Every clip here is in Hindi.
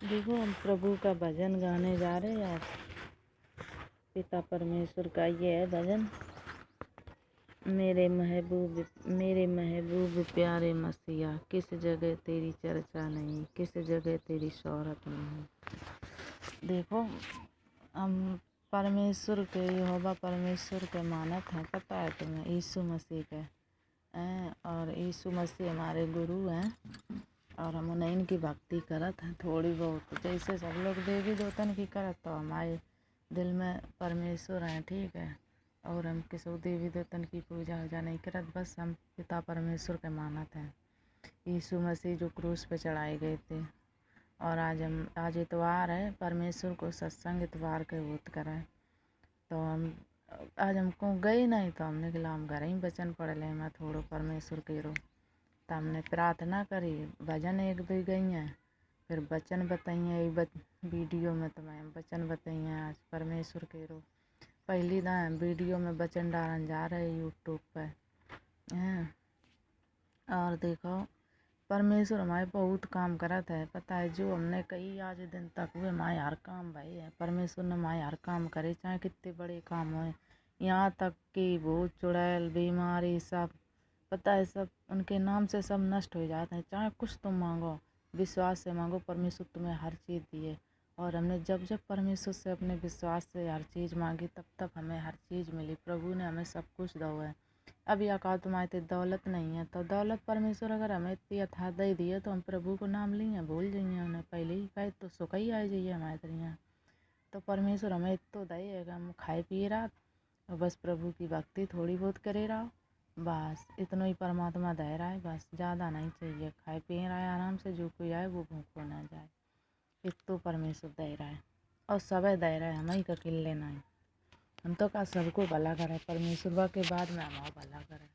देखो हम प्रभु का भजन गाने जा रहे हैं आज। पिता परमेश्वर का ये है भजन। मेरे महबूब प्यारे मसीहा, किस जगह तेरी चर्चा नहीं, किस जगह तेरी शोहरत नहीं। देखो हम परमेश्वर के यहोवा परमेश्वर के मानत हैं, पता है तुम्हें, यीशु मसीह के हैं। और यीशु मसीह हमारे गुरु हैं और हम उन्हें इनकी भक्ति करत हैं थोड़ी बहुत। जैसे सब लोग देवी देवतन की करत, तो हमारे दिल में परमेश्वर हैं, ठीक है। और हम किसी देवी देवतन की पूजा वूजा नहीं करत, बस हम पिता परमेश्वर के मानत हैं। यीशु मसीह जो क्रूस पे चढ़ाए गए थे। और आज इतवार है, परमेश्वर को सत्संग इतवार के होत कराए। तो हम आज हमको गए नहीं, तो हमने कहा हम घर ही वचन पढ़ लें, मैं थोड़ो परमेश्वर के रो। तो हमने प्रार्थना करी, भजन एक दो गई हैं, फिर वचन बताइए वीडियो में तुम्हें वचन बताइए आज परमेश्वर के रो। पहली दाएँ वीडियो में वचन डालन जा रहे यूट्यूब पर हैं। और देखो परमेश्वर हमारे बहुत काम करत है, पता है। जो हमने कही आज दिन तक हुए हमारे हर काम भाई है। परमेश्वर ने हमारे हर काम करे, चाहे कितने बड़े काम हो। यहाँ तक कि भूत चुड़ैल बीमारी सब, पता है, सब उनके नाम से सब नष्ट हो जाते हैं। चाहे कुछ तुम मांगो, विश्वास से मांगो, परमेश्वर तुम्हें हर चीज़ दिए। और हमने जब जब परमेश्वर से अपने विश्वास से हर चीज़ मांगी, तब तब हमें हर चीज़ मिली। प्रभु ने हमें सब कुछ दो है। अब यह कहा तुम्हारे इतनी दौलत नहीं है, तो दौलत परमेश्वर अगर हमें इतनी अथा दे दी है, तो हम प्रभु को नाम लिए भूल जाइए उन्हें। पहले ही कहे तो सुख ही आ जाइए हमारे तरह। तो परमेश्वर हमें इतो दे है कि हम खाए पिए रात और बस प्रभु की भक्ति थोड़ी बहुत करे रहो, बस इतना ही परमात्मा दे रहा है। बस ज़्यादा नहीं चाहिए, खाए पिए रहा है आराम से, जो कोई आए वो भूखो ना जाए। इतो परमेश्वर दे रहा है और सब दे रहा है, हमें ही का किल लेना है। हम तो का सबको भला करे, परमेश्वर के बाद में हमारा भला करे।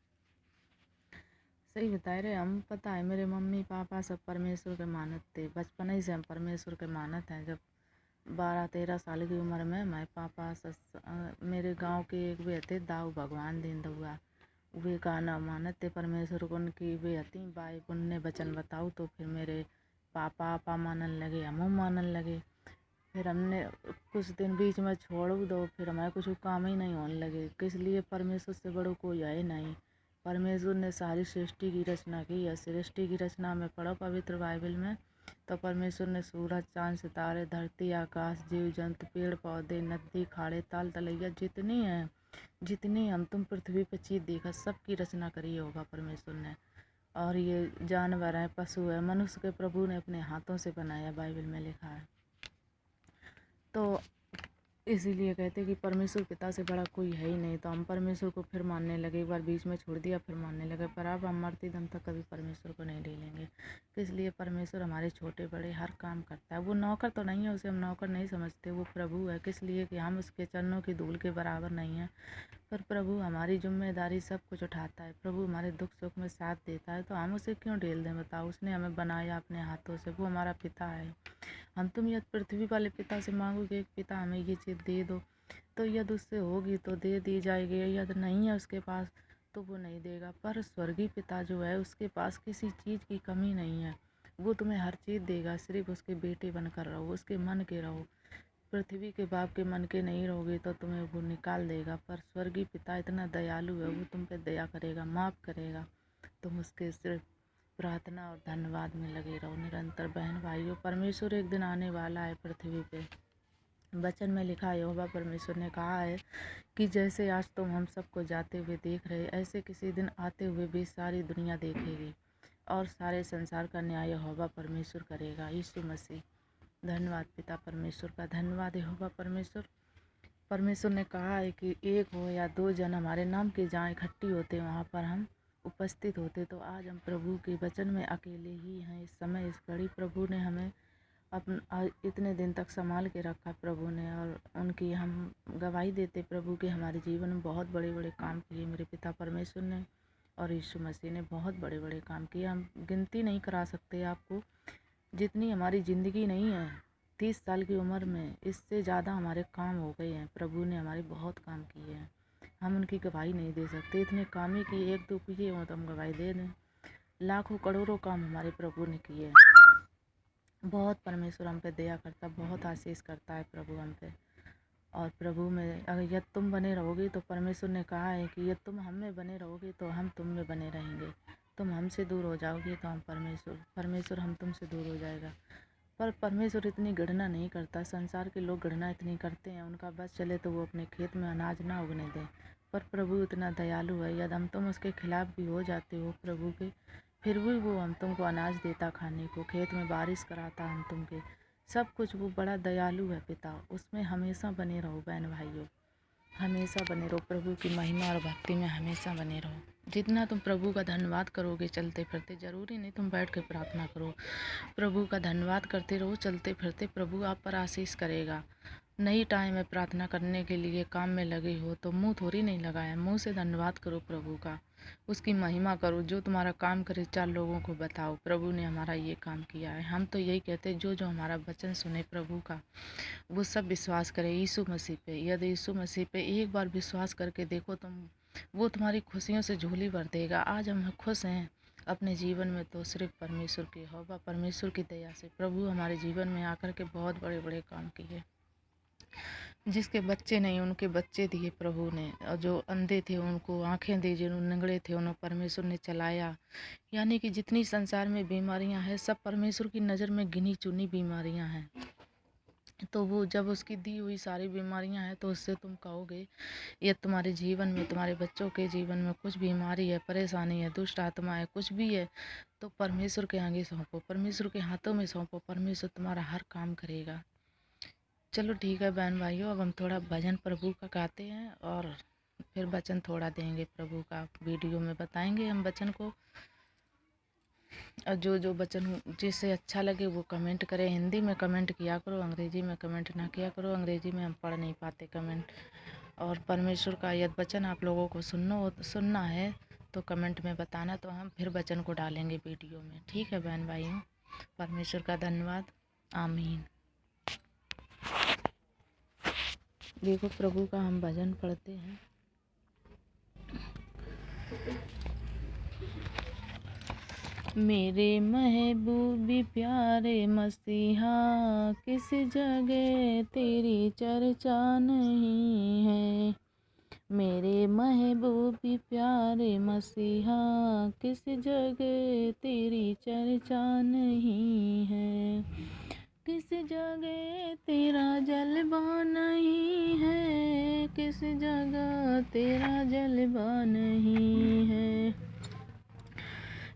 सही बता रहे हम, पता है मेरे मम्मी पापा सब परमेश्वर के मानत थे। बचपन ही से हम परमेश्वर के मानत हैं। जब 12-13 साल की उम्र में मेरे पापा मेरे गांव के एक वे थे दाऊ भगवान दीन दुआ, वे गाना मानत थे परमेश्वर को। उनकी वे हती बाई उनने वचन बताओ, तो फिर मेरे पापा आपा मानन लगे, हम मानन लगे। फिर हमने कुछ दिन बीच में छोड़ दो, फिर हमारे कुछ काम ही नहीं होने लगे। किस लिए, परमेश्वर से बड़ो कोई है नहीं। परमेश्वर ने सारी सृष्टि की रचना की है। सृष्टि की रचना में पढ़ो पवित्र बाइबल में, तो परमेश्वर ने सूरज चांद सितारे धरती आकाश जीव जंतु पेड़ पौधे नदी खाड़े ताल तलैया जितनी हम तुम पृथ्वी पर चीज देखा, सबकी रचना करी होगा परमेश्वर ने। और ये जानवर है, पशु है, मनुष्य के प्रभु ने अपने हाथों से बनाया, बाइबल में लिखा है। तो इसीलिए कहते कि परमेश्वर पिता से बड़ा कोई है ही नहीं। तो हम परमेश्वर को फिर मानने लगे, एक बार बीच में छोड़ दिया फिर मानने लगे, पर अब हम मरते दम तक कभी परमेश्वर को नहीं ले लेंगे। इसलिए परमेश्वर हमारे छोटे बड़े हर काम करता है। वो नौकर तो नहीं है, उसे हम नौकर नहीं समझते, वो प्रभु है। किस लिए कि हम उसके चरणों की धूल के बराबर नहीं हैं, पर प्रभु हमारी जिम्मेदारी सब कुछ उठाता है। प्रभु हमारे दुख सुख में साथ देता है, तो हम उसे क्यों ढेल दें बताओ। उसने हमें बनाया अपने हाथों से, वो हमारा पिता है। हम तुम यदि पृथ्वी वाले पिता से मांगोगे कि पिता हमें ये चीज़ दे दो, तो यदि उससे होगी तो दे दी जाएगी, यदि नहीं है उसके पास तो वो नहीं देगा। पर स्वर्गीय पिता जो है, उसके पास किसी चीज़ की कमी नहीं है, वो तुम्हें हर चीज़ देगा। सिर्फ उसके बेटे बनकर रहो, उसके मन के रहो। पृथ्वी के बाप के मन के नहीं रहोगे तो तुम्हें वो निकाल देगा। पर स्वर्गीय पिता इतना दयालु है, वो तुम पे दया करेगा, माफ़ करेगा। तुम उसके सिर्फ प्रार्थना और धन्यवाद में लगे रहो निरंतर। बहन भाइयों, परमेश्वर एक दिन आने वाला है पृथ्वी पे। वचन में लिखा है, यहोवा परमेश्वर ने कहा है कि जैसे आज तुम हम सबको जाते हुए देख रहे, ऐसे किसी दिन आते हुए भी सारी दुनिया देखेगी और सारे संसार का न्याय यहोवा परमेश्वर करेगा। यीशु मसीह, धन्यवाद पिता परमेश्वर का, धन्यवाद यहोवा परमेश्वर। परमेश्वर ने कहा है कि एक हो या दो जन हमारे नाम के जहाँ इकट्ठी होते वहाँ पर हम उपस्थित होते। तो आज हम प्रभु के वचन में अकेले ही हैं। इस समय इस घड़ी प्रभु ने हमें इतने दिन तक संभाल के रखा प्रभु ने, और उनकी हम गवाही देते प्रभु के हमारे जीवन में बहुत बड़े बड़े काम किए मेरे पिता परमेश्वर ने और यीशु मसीह ने बहुत बड़े बड़े काम किए। हम गिनती नहीं करा सकते आपको, जितनी हमारी ज़िंदगी नहीं है 30 साल की उम्र में, इससे ज़्यादा हमारे काम हो गए हैं। प्रभु ने हमारे बहुत काम किए हैं, हम उनकी गवाही नहीं दे सकते। इतने काम ही किए, एक दो किए हों तो हम गवाही दे दें। लाखों करोड़ों काम हमारे प्रभु ने किए हैं। बहुत परमेश्वर हम पे दया करता, बहुत आशीष करता है प्रभु हम पे। और प्रभु में अगर यदि तुम बने रहोगे, तो परमेश्वर ने कहा है कि यदि तुम हम में बने रहोगे तो हम तुम में बने रहेंगे। तुम हमसे दूर हो जाओगे तो हम परमेश्वर हम तुमसे दूर हो जाएगा। पर परमेश्वर इतनी गणना नहीं करता। संसार के लोग गणना इतनी करते हैं, उनका बस चले तो वो अपने खेत में अनाज ना उगने दें। पर प्रभु इतना दयालु है, यदि हम तुम उसके खिलाफ भी हो जाते हो प्रभु के, फिर भी वो हम तुमको अनाज देता खाने को, खेत में बारिश कराता हम तुम के, सब कुछ। वो बड़ा दयालु है पिता। उसमें हमेशा बने रहो बहन भाइयों, हमेशा बने रहो। प्रभु की महिमा और भक्ति में हमेशा बने रहो। जितना तुम प्रभु का धन्यवाद करोगे चलते फिरते, ज़रूरी नहीं तुम बैठ के प्रार्थना करो, प्रभु का धन्यवाद करते रहो चलते फिरते, प्रभु आप पर आशीष करेगा। नहीं टाइम है प्रार्थना करने के लिए, काम में लगे हो तो मुंह थोड़ी नहीं लगाया, मुंह से धन्यवाद करो प्रभु का, उसकी महिमा करो। जो तुम्हारा काम करे 4 लोगों को बताओ प्रभु ने हमारा ये काम किया है। हम तो यही कहते हैं, जो हमारा वचन सुने प्रभु का, वो सब विश्वास करे यीशु मसीह पे। यदि यीशु मसीह पे एक बार विश्वास करके देखो तुम, वो तुम्हारी खुशियों से झोली भर देगा। आज हम खुश हैं अपने जीवन में तो सिर्फ परमेश्वर की होगा, परमेश्वर की दया से। प्रभु हमारे जीवन में आकर के बहुत बड़े बड़े काम किए। जिसके बच्चे नहीं उनके बच्चे दिए प्रभु ने, और जो अंधे थे उनको आंखें दी, जो नंगड़े थे उन्हें परमेश्वर ने चलाया। यानी कि जितनी संसार में बीमारियां हैं, सब परमेश्वर की नज़र में गिनी चुनी बीमारियां हैं। तो वो जब उसकी दी हुई सारी बीमारियां हैं, तो उससे तुम कहोगे, या तुम्हारे जीवन में, तुम्हारे बच्चों के जीवन में कुछ बीमारी है, परेशानी है, दुष्ट आत्मा है, कुछ भी है, तो परमेश्वर के आगे सौंपो, परमेश्वर के हाथों में सौंपो, परमेश्वर तुम्हारा हर काम करेगा। चलो ठीक है बहन भाइयों, अब हम थोड़ा भजन प्रभु का गाते हैं और फिर वचन थोड़ा देंगे प्रभु का, वीडियो में बताएंगे हम वचन को। और जो वचन जिसे अच्छा लगे वो कमेंट करें। हिंदी में कमेंट किया करो, अंग्रेजी में कमेंट ना किया करो, अंग्रेजी में हम पढ़ नहीं पाते कमेंट। और परमेश्वर का यदि वचन आप लोगों को सुनना है तो कमेंट में बताना, तो हम फिर वचन को डालेंगे वीडियो में। ठीक है बहन भाइयों, परमेश्वर का धन्यवाद। आमीन। देखो प्रभु का हम भजन पढ़ते हैं। मेरे महबूबी प्यारे मसीहा, किस जगह तेरी चर्चा नहीं है। मेरे महबूबी प्यारे मसीहा, किस जगह तेरी चर्चा नहीं है। किस जगह तेरा जलवा नहीं है, किस जगह तेरा जलवा नहीं है।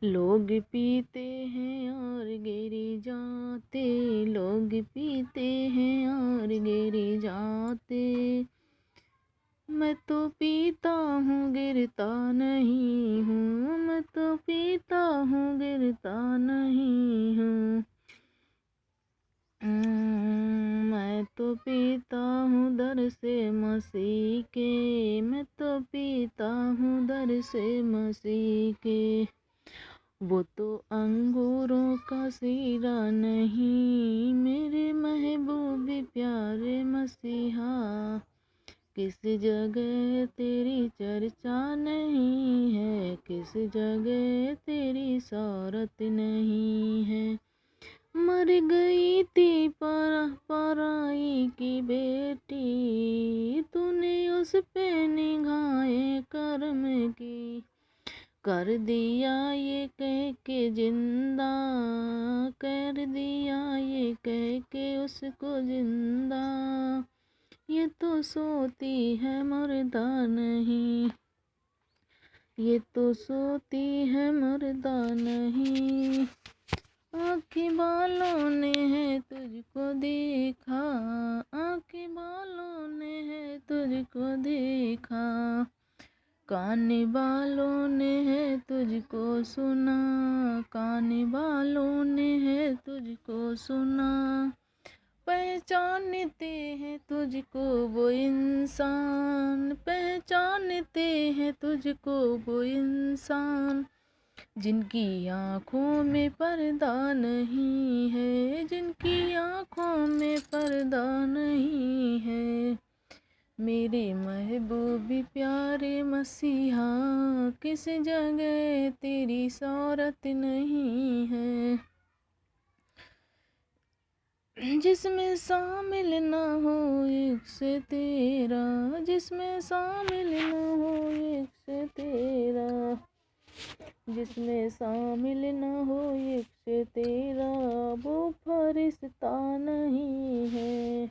लोग पीते हैं और गिर जाते, लोग पीते हैं और गिर जाते, मैं तो पीता हूँ गिरता नहीं हूँ, मैं तो पीता हूँ गिरता नहीं हूँ। मैं तो पीता हूँ दर से मसीह के, मैं तो पीता हूँ दर से मसीह के। वो तो अंगूरों का सीरा नहीं, मेरे महबूबी प्यारे मसीहा, किस जगह तेरी चर्चा नहीं है, किस जगह तेरी शौरत नहीं है। मर गई थी पराई की बेटी, तूने उस पे निगाहे कर्म की, कर दिया ये कह के जिंदा, कर दिया ये कह के उसको जिंदा। ये तो सोती है मुर्दा नहीं, ये तो सोती है मुर्दा नहीं। आँखें बालों ने है तुझको देखा, आँखें बालों ने है तुझको देखा, कान वालों ने है तुझको सुना, कान वालों ने है तुझको सुना। पहचानते हैं तुझको वो इंसान, पहचानते हैं तुझको वो इंसान, जिनकी आँखों में पर्दा नहीं है, जिनकी आँखों में पर्दा नहीं है। मेरे महबूबी प्यारे मसीहा, किस जगह तेरी शौरत नहीं है। जिसमें शामिल ना हो एक से तेरा, जिसमें शामिल ना हो एक से तेरा, जिसमें शामिल ना हो एक से तेरा, वो फरिश्ता नहीं है।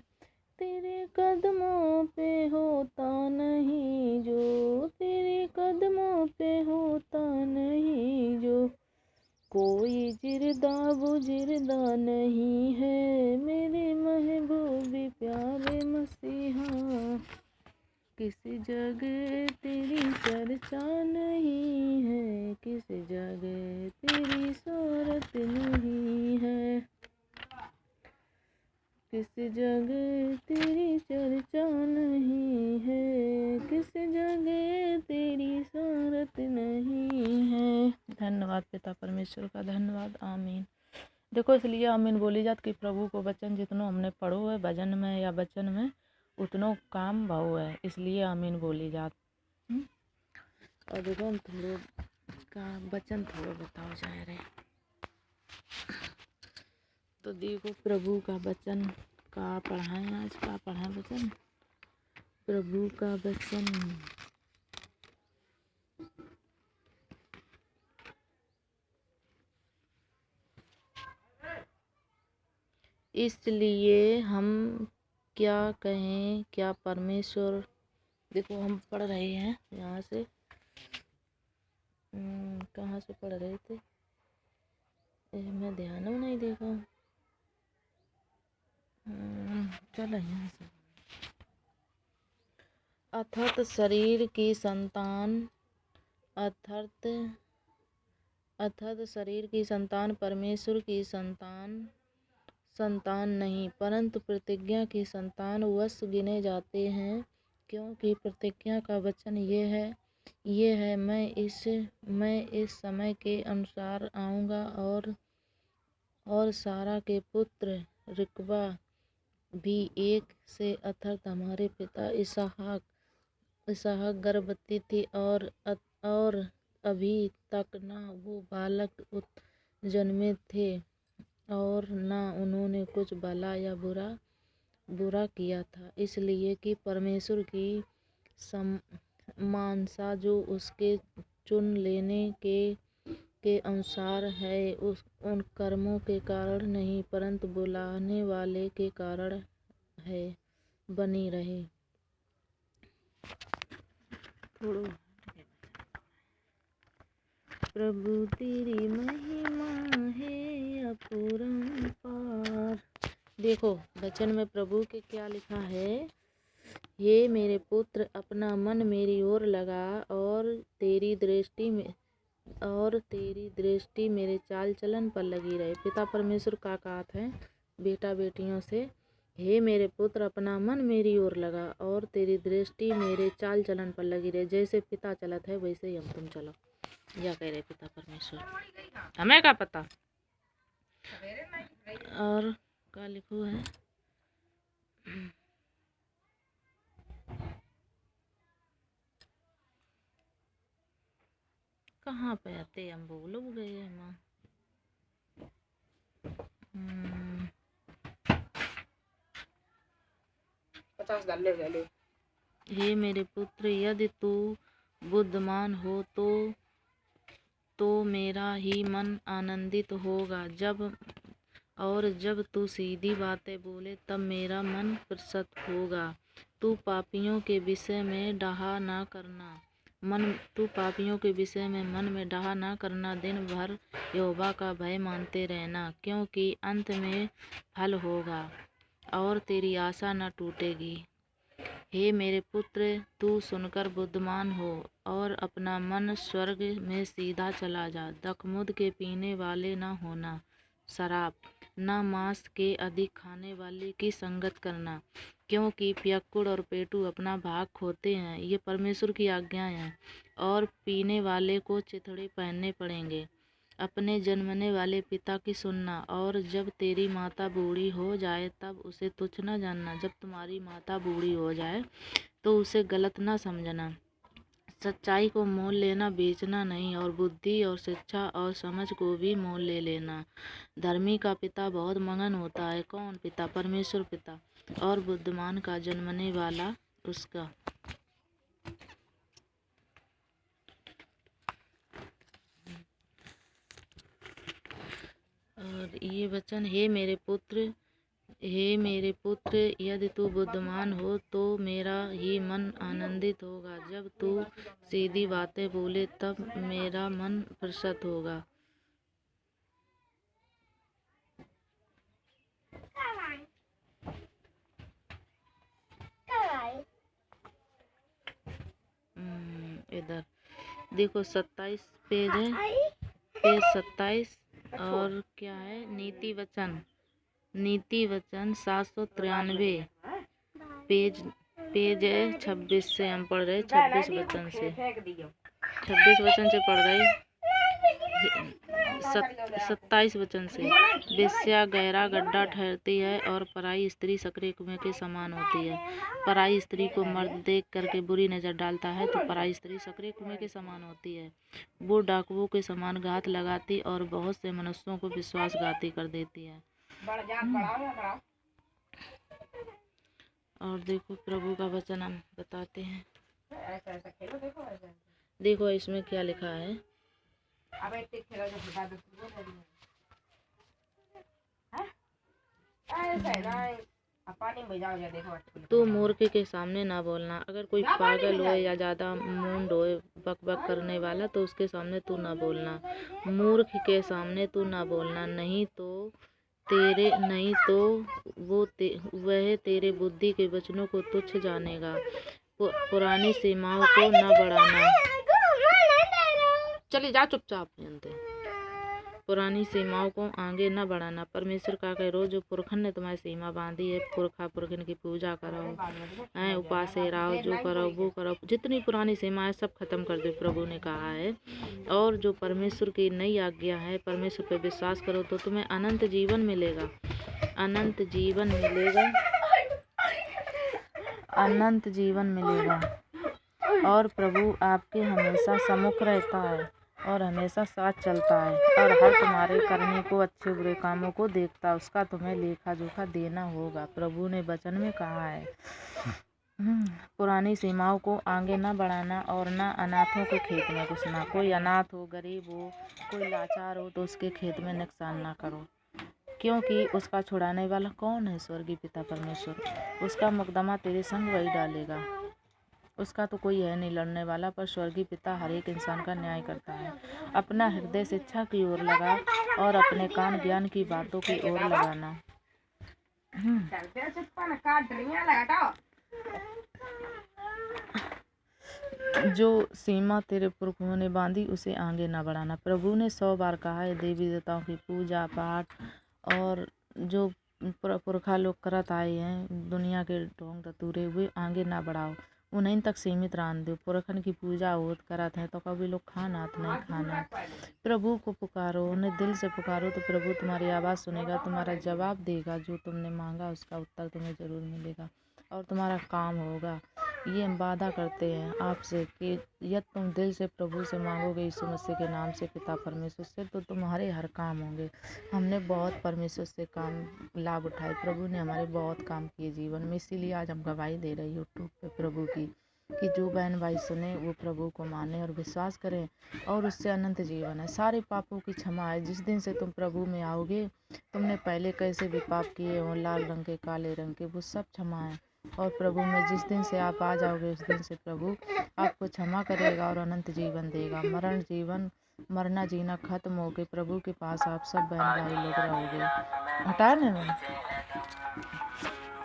तेरे कदमों पे होता नहीं जो, तेरे कदमों पे होता नहीं जो, कोई जिरदा वो जिरदा नहीं है। मेरे महबूबी प्यारे मसीहा, किसी जगह तेरी चर्चा नहीं है, किसी जगह तेरी शोहरत नहीं है, किसी जगह तेरी चर्चा नहीं है, किसी जगह तेरी शोहरत नहीं है। धन्यवाद पिता परमेश्वर का, धन्यवाद। आमीन। देखो, इसलिए आमीन बोली जात कि प्रभु को वचन जितनो हमने पढ़ो है भजन में या वचन में, उतनो काम भाव है, इसलिए आमीन बोली जात। और देखो हम थोड़ो का वचन थोड़ो बताओ जाए रहे, तो देखो प्रभु का वचन का पढ़ाएं, आज का पढ़ा वचन प्रभु का वचन। इसलिए हम क्या कहें, क्या परमेश्वर, देखो हम पढ़ रहे हैं यहाँ से, कहाँ से पढ़ रहे थे, मैं ध्यान में नहीं देखा। चलो यहाँ से, अर्थात शरीर की संतान, अर्थात शरीर की संतान परमेश्वर की संतान नहीं, परंतु प्रतिज्ञा की संतान वश गिने जाते हैं, क्योंकि प्रतिज्ञा का वचन ये है मैं इस समय के अनुसार आऊँगा, और सारा के पुत्र रिकबा भी एक से, अर्थात हमारे पिता इसहाक गर्भवती थी, और अभी तक ना वो बालक जन्मे थे, और ना उन्होंने कुछ भला या बुरा किया था, इसलिए कि परमेश्वर की मानसा जो उसके चुन लेने के अनुसार है, उन कर्मों के कारण नहीं, परंतु बुलाने वाले के कारण है, बनी रहे। प्रभु तेरी महिमा है अपरंपार। देखो वचन में प्रभु के क्या लिखा है, हे मेरे पुत्र अपना मन मेरी ओर लगा, और तेरी दृष्टि मेरे चाल चलन पर लगी रहे। पिता परमेश्वर का कहत है बेटा बेटियों से, हे मेरे पुत्र अपना मन मेरी ओर लगा, और तेरी दृष्टि मेरे चाल चलन पर लगी रहे। जैसे पिता चलत है वैसे ही हम तुम चलो, या कह रहे पिता परमेश्वर, हमें क्या पता। और क्या लिखो है, कहाँ पे आते हम भूल गए हम। 50 डाल ले। हे मेरे पुत्र यदि तू बुद्धिमान हो तो मेरा ही मन आनंदित होगा, जब तू सीधी बातें बोले तब मेरा मन प्रसन्न होगा। तू पापियों के विषय में डहा ना करना, मन में डहा ना करना, दिन भर यहोवा का भय मानते रहना, क्योंकि अंत में फल होगा और तेरी आशा न टूटेगी। हे मेरे पुत्र तू सुनकर बुद्धिमान हो, और अपना मन स्वर्ग में सीधा चला जा। दखमुद के पीने वाले न होना, शराब न मांस के अधिक खाने वाले की संगत करना, क्योंकि पियक्कुड़ और पेटू अपना भाग खोते हैं। ये परमेश्वर की आज्ञाएं हैं, और पीने वाले को चिथड़े पहनने पड़ेंगे। अपने जन्मने वाले पिता की सुनना, और जब तेरी माता बूढ़ी हो जाए तब उसे तुच्छ न जानना। जब तुम्हारी माता बूढ़ी हो जाए तो उसे गलत न समझना। सच्चाई को मोल लेना बेचना नहीं, और बुद्धि और शिक्षा और समझ को भी मोल ले लेना। धर्मी का पिता बहुत मगन होता है। कौन पिता? परमेश्वर पिता। और बुद्धिमान का जन्मने वाला उसका। और ये वचन, हे मेरे पुत्र, यदि तू बुद्धिमान हो तो मेरा ही मन आनंदित होगा। जब तू सीधी बातें बोले तब मेरा मन प्रसन्न होगा। इधर देखो 27 पेज है, पेज 27। और क्या है? नीति वचन 793 पेज है 26 से हम पढ़ रहे। 26 वचन से पढ़ रहे। 27 वचन से। वेश्या गहरा गड्ढा ठहरती है और पराई स्त्री सकरे कुएं के समान होती है। पराई स्त्री को मर्द देख करके बुरी नजर डालता है तो पराई स्त्री सकरे कुएं के समान होती है। वो डाकुओं के समान घात लगाती और बहुत से मनुष्यों को विश्वासघाती कर देती है। और देखो प्रभु का वचन हम बताते हैं। देखो इसमें क्या लिखा है। तू मूर्ख के सामने ना बोलना। अगर कोई पागल हो या ज्यादा मूंड हो, बक करने वाला, तो उसके सामने तू ना बोलना। मूर्ख के सामने तू ना बोलना, नहीं तो वह तेरे बुद्धि के वचनों को तुच्छ जानेगा। पुरानी सीमाओं को न बढ़ाना। चली जा चुपचाप। पुरानी सीमाओं को आगे न बढ़ाना। परमेश्वर का करो, जो पुरखन ने तुम्हारी सीमा बांधी है। पुरखन की पूजा करो, उपास रहो, जो करो वो करो। जितनी पुरानी सीमाएं सब खत्म कर दो, प्रभु ने कहा है। और जो परमेश्वर की नई आज्ञा है, परमेश्वर पे विश्वास करो तो तुम्हें अनंत जीवन मिलेगा। अनंत जीवन मिलेगा। और प्रभु आपके हमेशा सम्मुख रहता है और हमेशा साथ चलता है, और हर तुम्हारे करने को, अच्छे बुरे कामों को देखता। उसका तुम्हें लेखा जोखा देना होगा। प्रभु ने वचन में कहा है। पुरानी सीमाओं को आगे न बढ़ाना और न अनाथों के खेत में घुसना। कोई अनाथ हो, गरीब हो, कोई लाचार हो तो उसके खेत में नुकसान ना करो, क्योंकि उसका छुड़ाने वाला कौन है? स्वर्गीय पिता परमेश्वर। उसका मुकदमा तेरे संग वही डालेगा। उसका तो कोई है नहीं लड़ने वाला, पर स्वर्गीय पिता हर एक इंसान का न्याय करता है। अपना हृदय शिक्षा की ओर लगा और अपने कान ज्ञान की बातों की ओर लगाना। जो सीमा तेरे पुरखों ने बांधी उसे आगे ना बढ़ाना। प्रभु ने 100 बार कहा है, देवी देवताओं की पूजा पाठ और जो पुरखा लोग करत आए हैं, दुनिया के ढोंग धतूरे हुए आगे ना बढ़ाओ, उन्हीं तक सीमित रहने दो। पुरखन की पूजा होत करत हैं तो कभी लोग खाना तो नहीं खाना। प्रभु को पुकारो, उन्हें दिल से पुकारो तो प्रभु तुम्हारी आवाज़ सुनेगा, तुम्हारा जवाब देगा। जो तुमने मांगा उसका उत्तर तुम्हें ज़रूर मिलेगा और तुम्हारा काम होगा। ये हम वादा करते हैं आपसे कि यदि तुम दिल से प्रभु से मांगोगे यीशु मसीह के नाम से, पिता परमेश्वर से, तो तुम्हारे हर काम होंगे। हमने बहुत परमेश्वर से काम लाभ उठाए। प्रभु ने हमारे बहुत काम किए जीवन में, इसीलिए आज हम गवाही दे रहे यूट्यूब पे प्रभु की, कि जो बहन भाई सुने वो प्रभु को माने और विश्वास करें और उससे अनंत जीवन है। सारे पापों की क्षमा है। जिस दिन से तुम प्रभु में आओगे, तुमने पहले कैसे भी पाप किए हों, लाल रंग के, काले रंग के, वो सब क्षमा है। और प्रभु में जिस दिन से आप आ जाओगे, उस दिन से प्रभु आपको क्षमा करेगा और अनंत जीवन देगा। मरना जीना खत्म हो के प्रभु के पास आप सब बहन भाई लोग रहोगे। हटा ना,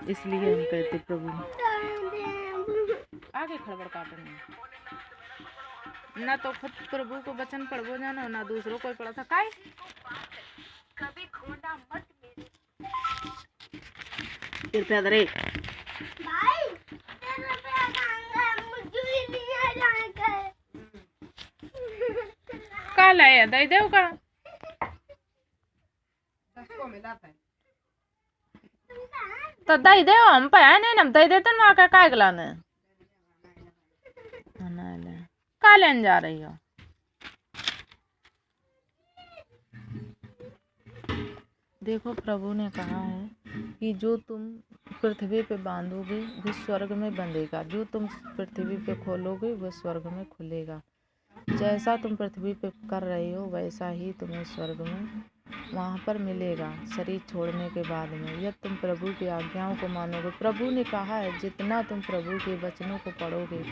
इसलिए हम कहते प्रभु आगे खड़बड़ काटने ना, तो खुद प्रभु को वचन पढ़ो जानो ना दूसरों को पढ़ा था। काय कभी खोना मत मेरे फिर रे का लाया दे देव का 10 को मिला था तो दे दे। हम पे नहीं, हम दे देते ना, काय गलाने कहाँ लेने जा रही हो? देखो प्रभु ने कहा है कि जो तुम पृथ्वी पे बांधोगे वो स्वर्ग में बंधेगा, जो तुम पृथ्वी पे खोलोगे वो स्वर्ग में खुलेगा। जैसा तुम पृथ्वी पे कर रहे हो वैसा ही तुम्हें स्वर्ग में वहाँ पर मिलेगा शरीर छोड़ने के बाद में, यदि तुम प्रभु की आज्ञाओं को मानोगे। प्रभु ने कहा है जितना तुम प्रभु के वचनों को पढ़ोगे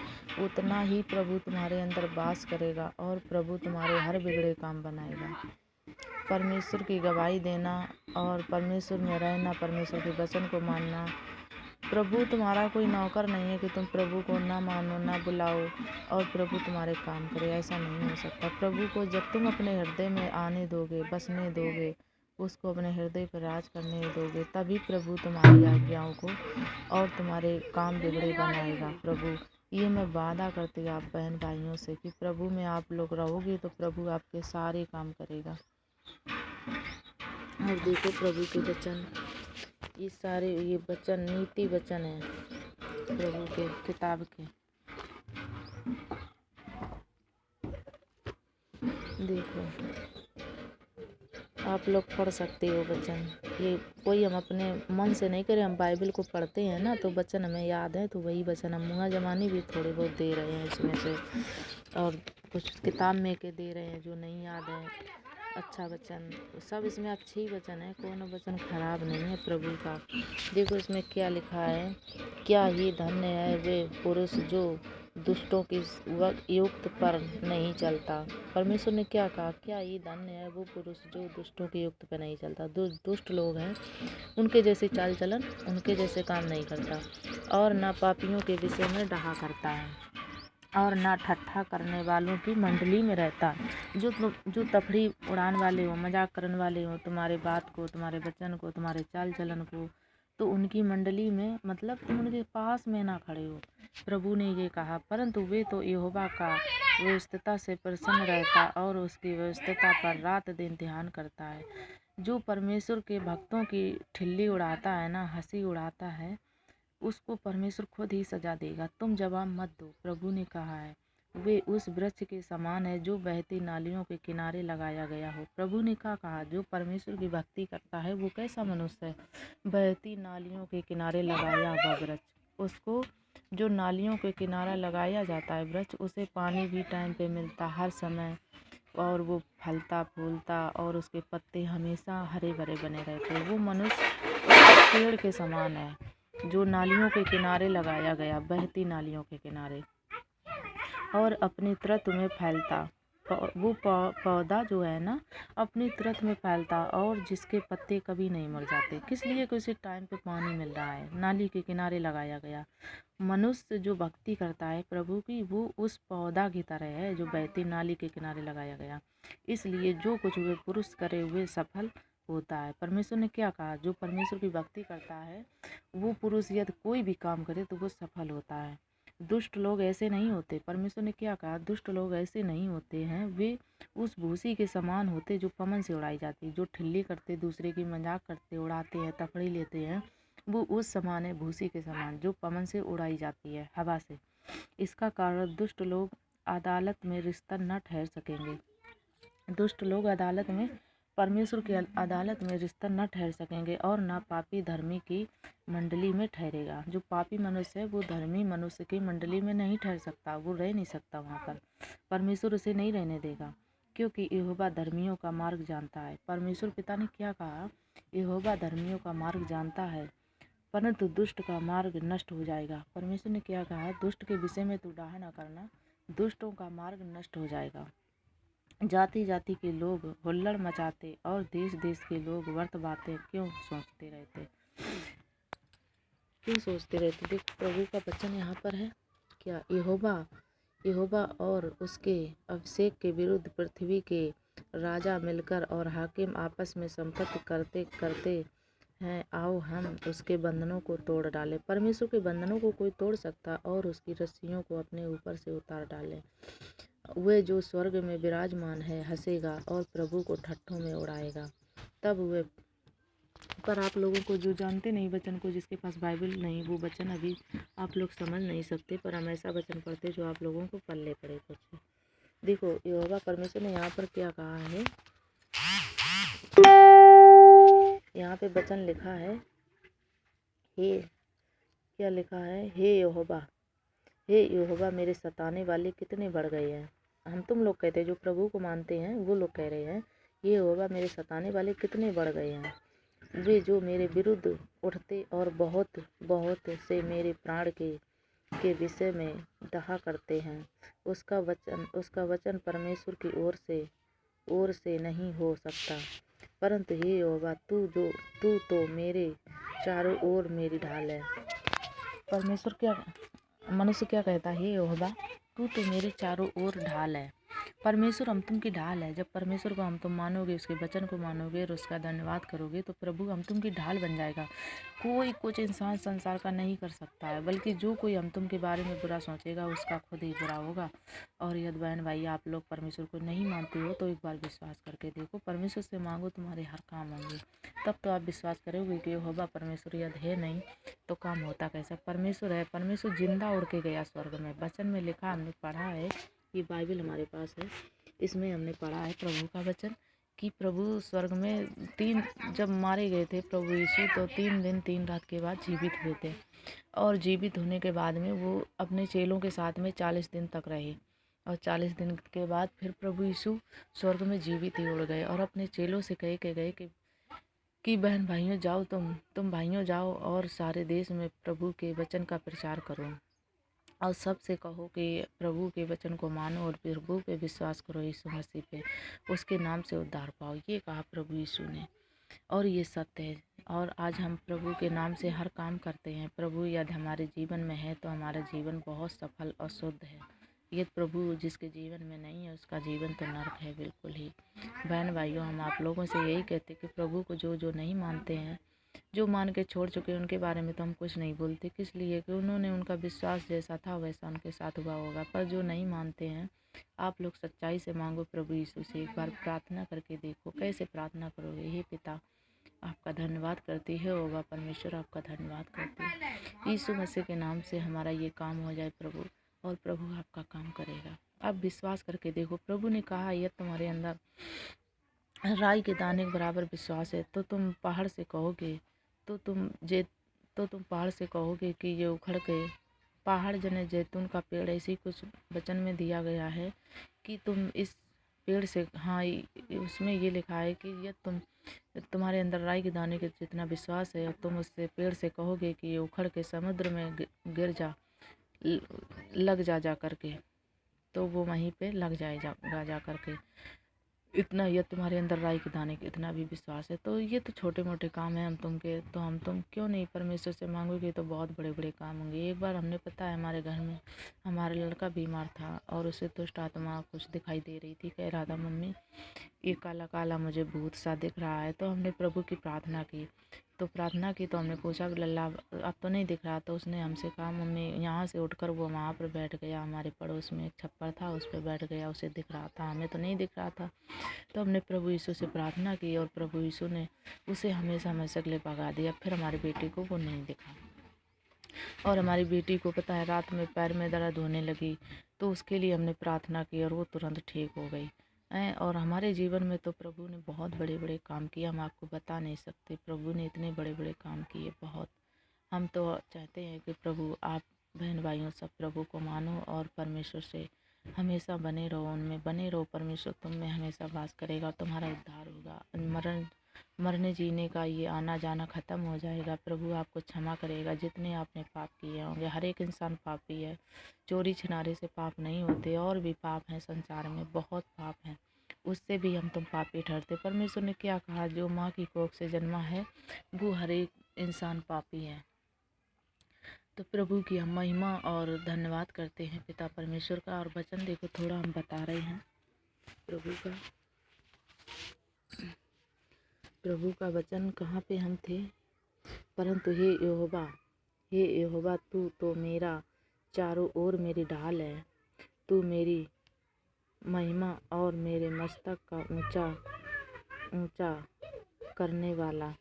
उतना ही प्रभु तुम्हारे अंदर वास करेगा और प्रभु तुम्हारे हर बिगड़े काम बनाएगा। परमेश्वर की गवाही देना और परमेश्वर में रहना, परमेश्वर के वचन को मानना। प्रभु तुम्हारा कोई नौकर नहीं है कि तुम प्रभु को ना मानो ना बुलाओ और प्रभु तुम्हारे काम करे, ऐसा नहीं हो सकता। प्रभु को जब तुम अपने हृदय में आने दोगे, बसने दोगे, उसको अपने हृदय पर राज करने दोगे, तभी प्रभु तुम्हारी आज्ञाओं को और तुम्हारे काम बिगड़े बनाएगा। प्रभु ये मैं वादा करती हूँ आप बहन भाइयों से कि प्रभु में आप लोग रहोगे तो प्रभु आपके सारे काम करेगा। और देखो प्रभु के वचन, ये सारे ये वचन नीति वचन है प्रभु के किताब के। देखो आप लोग पढ़ सकते हो वचन, ये कोई हम अपने मन से नहीं करें। हम बाइबल को पढ़ते हैं ना तो वचन हमें याद है, तो वही वचन हम मुँह जबानी भी थोड़े बहुत दे रहे हैं इसमें से, और कुछ किताब में के दे रहे हैं जो नहीं याद है। अच्छा वचन सब इसमें अच्छे ही वचन है, कोनो वचन खराब नहीं है प्रभु का। देखो इसमें क्या लिखा है, क्या ही धन्य है वे पुरुष जो दुष्टों की युक्त पर नहीं चलता। परमेश्वर ने क्या कहा, क्या ही धन्य है वो पुरुष जो दुष्टों की युक्त पर नहीं चलता। दुष्ट लोग हैं उनके जैसे चाल चलन, उनके जैसे काम नहीं करता, और ना पापियों के विषय में डहा करता है, और ना ठट्ठा करने वालों की मंडली में रहता। जो तफरी उड़ान वाले हो, मजाक करने वाले हो तुम्हारे बात को, तुम्हारे वचन को, तुम्हारे चाल चलन को, तो उनकी मंडली में मतलब तुम उनके पास में ना खड़े हो। प्रभु ने ये कहा, परंतु वे तो यहोवा का व्यवस्था से प्रसन्न रहता और उसकी व्यवस्था पर रात दिन ध्यान करता है। जो परमेश्वर के भक्तों की ठिल्ली उड़ाता है ना, हंसी उड़ाता है, उसको परमेश्वर खुद ही सजा देगा। तुम जवाब मत दो। प्रभु ने कहा है वे उस वृक्ष के समान है जो बहती नालियों के किनारे लगाया गया हो। प्रभु ने क्या कहा, जो परमेश्वर की भक्ति करता है वो कैसा मनुष्य है, बहती नालियों के किनारे लगाया हुआ वृक्ष। उसको जो नालियों के किनारा लगाया जाता है वृक्ष, उसे पानी भी टाइम पे मिलता हर समय, और वो फलता फूलता और उसके पत्ते हमेशा हरे भरे बने रहते। वो मनुष्य पेड़ के समान है जो नालियों के किनारे लगाया गया, बहती नालियों के किनारे, और अपनी तरत में फैलता। वो पौधा जो है ना अपनी तरत में फैलता और जिसके पत्ते कभी नहीं मर जाते। किस लिए? कि उसे टाइम पे पानी मिल रहा है, नाली के किनारे लगाया गया। मनुष्य जो भक्ति करता है प्रभु की, वो उस पौधा की तरह है जो बहती नाली के किनारे लगाया गया। इसलिए जो कुछ वे पुरुष करे हुए सफल होता है। परमेश्वर ने क्या कहा, जो परमेश्वर की भक्ति करता है वो पुरुष यदि कोई भी काम करे तो वो सफल होता है। दुष्ट लोग ऐसे नहीं होते। परमेश्वर ने क्या कहा, दुष्ट लोग ऐसे नहीं होते हैं, वे उस भूसी के समान होते जो पवन से उड़ाई जाती है। जो ठिल्ली करते, दूसरे की मजाक करते, उड़ाते हैं, तफड़ी लेते हैं, वो उस समान है, भूसी के समान जो पवन से उड़ाई जाती है हवा से। इसका कारण दुष्ट लोग अदालत में रिश्ता न ठहर सकेंगे। दुष्ट लोग अदालत में, परमेश्वर की अदालत में रिश्ता न ठहर सकेंगे, और न पापी धर्मी की मंडली में ठहरेगा। जो पापी मनुष्य है वो धर्मी मनुष्य की मंडली में नहीं ठहर सकता, वो रह नहीं सकता वहाँ पर। परमेश्वर उसे नहीं रहने देगा, क्योंकि यहोवा धर्मियों का मार्ग जानता है। परमेश्वर पिता ने क्या कहा, यहोवा धर्मियों का मार्ग जानता है परंतु दुष्ट का मार्ग नष्ट हो जाएगा। परमेश्वर ने क्या कहा, दुष्ट के विषय में तू डाह न करना, दुष्टों का मार्ग नष्ट हो जाएगा। जाति जाति के लोग हुल्लड़ मचाते और देश देश के लोग व्यर्थ बातें क्यों सोचते रहते। देखो प्रभु का वचन यहाँ पर है क्या, यहोवा और उसके अभिषेक के विरुद्ध पृथ्वी के राजा मिलकर और हाकिम आपस में संपत्ति करते करते हैं। आओ हम उसके बंधनों को तोड़ डालें। परमेश्वर के बंधनों को कोई तोड़ सकता और उसकी रस्सियों को अपने ऊपर से उतार डालें। वे जो स्वर्ग में विराजमान है हंसेगा और प्रभु को ठट्ठों में उड़ाएगा। तब वे पर आप लोगों को जो जानते नहीं वचन को, जिसके पास बाइबल नहीं, वो वचन अभी आप लोग समझ नहीं सकते, पर हम ऐसा वचन पढ़ते जो आप लोगों को पल्ले पड़े कुछ। देखो यहोवा परमेश्वर ने यहाँ पर क्या कहा है, यहाँ पे वचन लिखा है, हे क्या लिखा है, हे यहोवा मेरे सताने वाले कितने बढ़ गए हैं। हम तुम लोग कहते हैं, जो प्रभु को मानते हैं वो लोग कह रहे हैं, ये यहोवा मेरे सताने वाले कितने बढ़ गए हैं। वे जो मेरे विरुद्ध उठते और बहुत बहुत से मेरे प्राण के विषय में डहा करते हैं। उसका वचन परमेश्वर की ओर से नहीं हो सकता। परंतु हे यहोवा, तू तो मेरे चारों ओर मेरी ढाल है। मनुष्य क्या कहता है, हे यहोवा तू तो मेरे चारों ओर ढाल है। परमेश्वर हम तुम की ढाल है। जब परमेश्वर को हम तुम मानोगे, उसके वचन को मानोगे और उसका धन्यवाद करोगे, तो प्रभु हम तुम की ढाल बन जाएगा। कोई कुछ इंसान संसार का नहीं कर सकता है, बल्कि जो कोई हम तुम के बारे में बुरा सोचेगा उसका खुद ही बुरा होगा। और यदि बहन भाई आप लोग परमेश्वर को नहीं मानते हो तो एक बार विश्वास करके देखो, परमेश्वर से मांगो, तुम्हारे हर काम होंगे। तब तो आप विश्वास करोगे कि यहोवा परमेश्वर यदि है नहीं तो काम होता कैसा। परमेश्वर है, परमेश्वर जिंदा उड़ के गया स्वर्ग में। वचन में लिखा, हमने पढ़ा है, ये बाइबल हमारे पास है, इसमें हमने पढ़ा है प्रभु का वचन कि प्रभु स्वर्ग में जब मारे गए थे प्रभु यीशु, तो 3 दिन 3 रात के बाद जीवित हुए थे। और जीवित होने के बाद में वो अपने चेलों के साथ में 40 दिन तक रहे। और 40 दिन के बाद फिर प्रभु यीशु स्वर्ग में जीवित ही उड़ गए और अपने चेलों से कह के गए कि बहन भाइयों जाओ, तुम भाइयों जाओ और सारे देश में प्रभु के वचन का प्रचार करो और सबसे कहो कि प्रभु के वचन को मानो और प्रभु पे विश्वास करो, यीशु मसीह पे, उसके नाम से उद्धार पाओ। ये कहा प्रभु यीशु ने, और ये सत्य है। और आज हम प्रभु के नाम से हर काम करते हैं। प्रभु यदि हमारे जीवन में है तो हमारा जीवन बहुत सफल और शुद्ध है। ये प्रभु जिसके जीवन में नहीं है उसका जीवन तो नर्क है बिल्कुल ही। बहन भाइयों, हम आप लोगों से यही कहते कि प्रभु को जो नहीं मानते हैं, जो मान के छोड़ चुके हैं, उनके बारे में तो हम कुछ नहीं बोलते। किस लिए कि उन्होंने, उनका विश्वास जैसा था वैसा उनके साथ हुआ होगा। पर जो नहीं मानते हैं, आप लोग सच्चाई से मांगो प्रभु यीशु से, एक बार प्रार्थना करके देखो। कैसे प्रार्थना करोगे, हे पिता आपका धन्यवाद करती है, होगा परमेश्वर आपका धन्यवाद करती है। यीशु मसीह के नाम से हमारा ये काम हो जाए प्रभु, और प्रभु आपका काम करेगा। आप विश्वास करके देखो। प्रभु ने कहा यदि तुम्हारे अंदर राई के दाने के बराबर विश्वास है तो तुम पहाड़ से कहोगे, तो तुम पहाड़ से कहोगे कि ये उखड़ के पहाड़ जने जैतून का पेड़, ऐसी कुछ वचन में दिया गया है कि तुम इस पेड़ से, हाँ उसमें ये लिखा है कि यदि तुम्हारे अंदर राई के दाने के जितना विश्वास है और तुम उससे पेड़ से कहोगे कि ये उखड़ के समुद्र में गिर लग जा करके, तो वो वहीं पे लग जाएगा जा करके। इतना ये तुम्हारे अंदर राई के दाने का इतना भी विश्वास है, तो ये तो छोटे मोटे काम है हम तुम क्यों नहीं परमेश्वर से मांगोगे तो बहुत बड़े बड़े काम होंगे। एक बार हमने, पता है, हमारे घर में हमारा लड़का बीमार था और उसे दुष्ट आत्मा कुछ दिखाई दे रही थी। कह रहा था मम्मी ये काला काला मुझे भूत सा दिख रहा है। तो हमने प्रभु की प्रार्थना की, तो हमने पूछा लल्ला अब तो नहीं दिख रहा। तो उसने हमसे कहा मम्मी यहाँ से उठकर वो वहाँ पर बैठ गया, हमारे पड़ोस में एक छप्पर था उस पर बैठ गया, उसे दिख रहा था, हमें तो नहीं दिख रहा था। तो हमने प्रभु यीशु से प्रार्थना की और प्रभु यीशु ने उसे हमेशा हमेशा के लिए भगा दिया। फिर हमारी बेटी को वो नहीं दिखा। और हमारी बेटी को, पता है, रात में पैर में दर्द होने लगी, तो उसके लिए हमने प्रार्थना की और वो तुरंत ठीक हो गई। और हमारे जीवन में तो प्रभु ने बहुत बड़े बड़े काम किए, हम आपको बता नहीं सकते। प्रभु ने इतने बड़े बड़े काम किए बहुत। हम तो चाहते हैं कि प्रभु, आप बहन भाइयों सब प्रभु को मानो और परमेश्वर से हमेशा बने रहो, उनमें बने रहो। परमेश्वर तुम में हमेशा वास करेगा, तुम्हारा उद्धार होगा। मरने जीने का ये आना जाना ख़त्म हो जाएगा। प्रभु आपको क्षमा करेगा जितने आपने पाप किए होंगे। हर एक इंसान पापी है, चोरी छिनारे से पाप नहीं होते, और भी पाप हैं संसार में, बहुत पाप हैं, उससे भी हम तुम पापी ठहरते। परमेश्वर ने क्या कहा, जो माँ की कोख से जन्मा है वो हर एक इंसान पापी है। तो प्रभु की हम महिमा और धन्यवाद करते हैं पिता परमेश्वर का। और वचन देखो, थोड़ा हम बता रहे हैं प्रभु का वचन कहाँ पे हम थे। परंतु हे यहोवा तू तो मेरा चारों ओर मेरी ढाल है, तू मेरी महिमा और मेरे मस्तक का ऊंचा करने वाला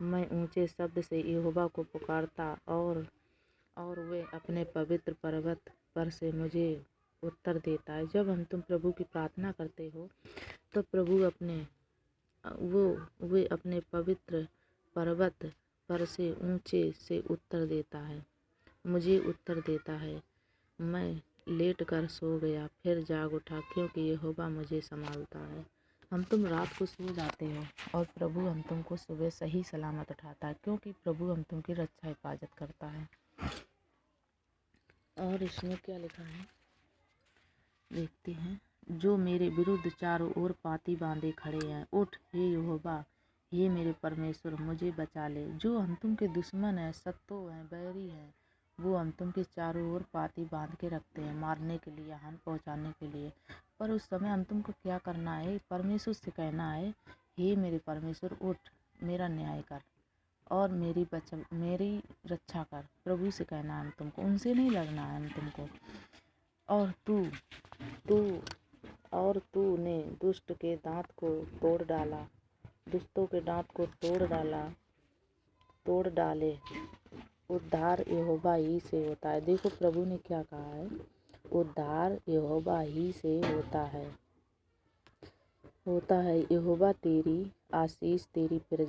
मैं ऊंचे शब्द से यहोवा को पुकारता और वे अपने पवित्र पर्वत पर से मुझे उत्तर देता है। जब तुम प्रभु की प्रार्थना करते हो तो प्रभु वे अपने पवित्र पर्वत पर से ऊंचे से उत्तर देता है, मुझे उत्तर देता है। मैं लेट कर सो गया, फिर जाग उठा, क्योंकि यहोवा मुझे संभालता है। तुम रात को सो जाते हो और प्रभु तुमको सुबह सही सलामत उठाता है, क्योंकि प्रभु तुमकी रक्षा हिफाजत करता है। और इसमें क्या लिखा है देखते हैं। जो मेरे विरुद्ध चारों ओर पाती बांधे खड़े हैं, उठ हे यहोवा, हे मेरे परमेश्वर, मुझे बचा ले। जो तुम के दुश्मन हैं, शत्रु हैं, बैरी हैं, वो तुम के चारों ओर पाती बांध के रखते हैं, मारने के लिए, हानि पहुंचाने के लिए। पर उस समय तुमको क्या करना है? परमेश्वर से कहना है, हे मेरे परमेश्वर, उठ, मेरा न्याय कर और मेरी रक्षा कर। प्रभु से कहना है तुमको, उनसे नहीं लड़ना है तुमको। और तूने दुष्ट के दांत को तोड़ डाला, दुष्टों के दांत को तोड़ डाले। उद्धार यहोवा ही से होता है। देखो प्रभु ने क्या कहा है, उद्धार यहोवा ही से होता है। यहोवा तेरी आशीष तेरी